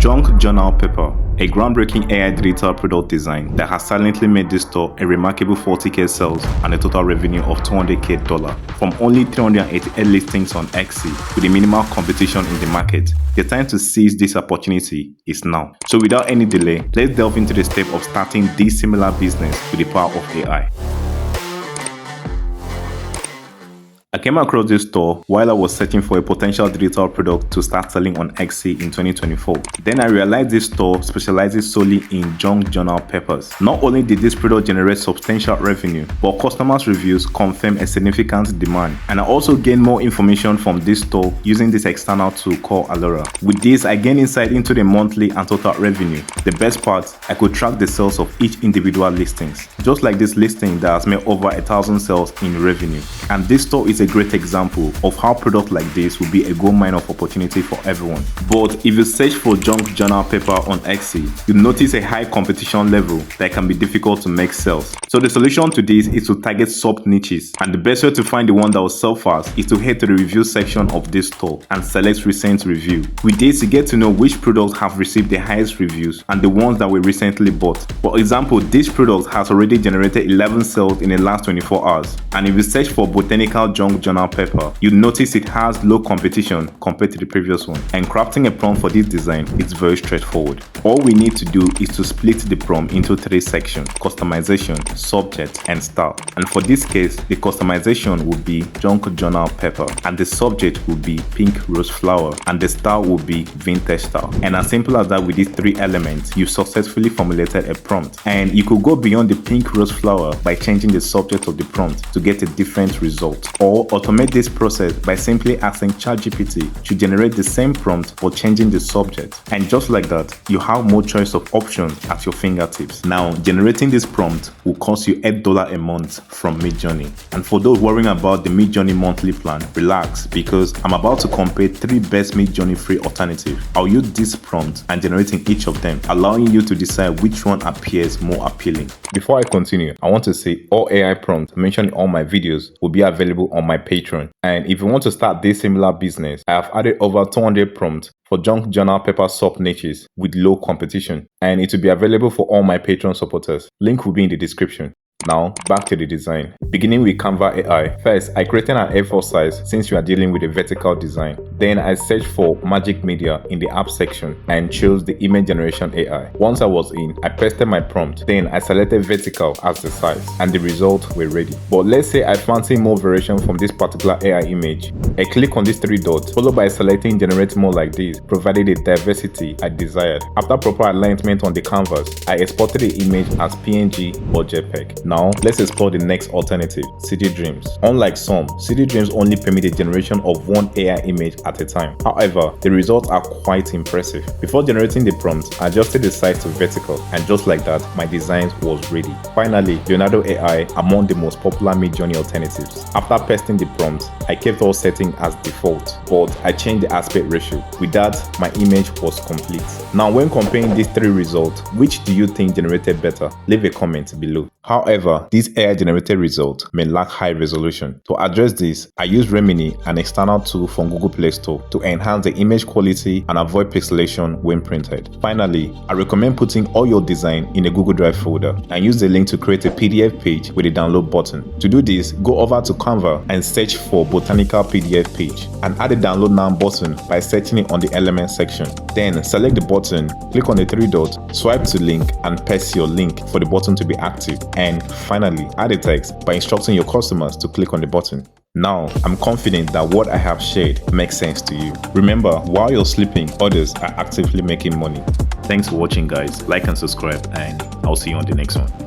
Junk Journal Paper, a groundbreaking AI digital product design that has silently made this store a remarkable 40k sales and a total revenue of $200k from only 388 listings on Etsy with a minimal competition in the market. The time to seize this opportunity is now. So without any delay, let's delve into the step of starting this similar business with the power of AI. I came across this store while I was searching for a potential digital product to start selling on Etsy in 2024. Then I realized this store specializes solely in junk journal papers. Not only did this product generate substantial revenue, but customers' reviews confirm a significant demand. And I also gained more information from this store using this external tool called Alura. With this, I gained insight into the monthly and total revenue. The best part, I could track the sales of each individual listings. Just like this listing that has made over 1,000 sales in revenue. And this store is a great example of how product like this will be a gold mine of opportunity for everyone. But if you search for junk journal paper on Etsy, you notice a high competition level that can be difficult to make sales. So the solution to this is to target sub niches, and the best way to find the one that will sell fast is to head to the review section of this store and select recent review. With this, you get to know which products have received the highest reviews and the ones that were recently bought. For example, this product has already generated 11 sales in the last 24 hours, and if you search for botanical junk journal paper, you notice it has low competition compared to the previous one. And crafting a prompt for this design is very straightforward. All we need to do is to split the prompt into 3 sections: customization, subject, and style. And for this case, the customization will be junk journal paper, and the subject will be pink rose flower, and the style will be vintage style. And as simple as that, with these 3 elements, you've successfully formulated a prompt. And you could go beyond the pink rose flower by changing the subject of the prompt to get a different result, or automate this process by simply asking ChatGPT to generate the same prompt for changing the subject. And just like that, you have more choice of options at your fingertips. Now, generating this prompt will cost you $8 a month from Midjourney. And for those worrying about the Midjourney monthly plan, relax, because I'm about to compare 3 best Midjourney free alternatives. I'll use this prompt and generating each of them, allowing you to decide which one appears more appealing. Before I continue, I want to say all AI prompts mentioned in all my videos will be available on my Patreon. And if you want to start this similar business, I have added over 200 prompts for junk journal paper sub niches with low competition, and it will be available for all my Patreon supporters. Link will be in the description. Now, back to the design. Beginning with Canva AI. First, I created an A4 size since we are dealing with a vertical design. Then I searched for Magic Media in the app section and chose the image generation AI. Once I was in, I pasted my prompt. Then I selected vertical as the size, and the results were ready. But let's say I fancy more variation from this particular AI image. I click on these 3 dots, followed by selecting generate more like this, provided the diversity I desired. After proper alignment on the canvas, I exported the image as PNG or JPEG. Now, let's explore the next alternative, CD Dreams. Unlike some, CD Dreams only permit the generation of 1 AI image at a time. However, the results are quite impressive. Before generating the prompt, I adjusted the size to vertical, and just like that, my design was ready. Finally, Leonardo AI among the most popular Midjourney alternatives. After pasting the prompt, I kept all settings as default, but I changed the aspect ratio. With that, my image was complete. Now, when comparing these 3 results, which do you think generated better? Leave a comment below. However, these AI-generated results may lack high resolution. To address this, I use Remini, an external tool from Google Play Store, to enhance the image quality and avoid pixelation when printed. Finally, I recommend putting all your design in a Google Drive folder and use the link to create a PDF page with a download button. To do this, go over to Canva and search for Botanical PDF page and add the download now button by searching it on the element section. Then select the button, click on the 3 dots, swipe to link and paste your link for the button to be active. And finally, add a text by instructing your customers to click on the button. Now, I'm confident that what I have shared makes sense to you. Remember, while you're sleeping, others are actively making money. Thanks for watching, guys. Like and subscribe, and I'll see you on the next one.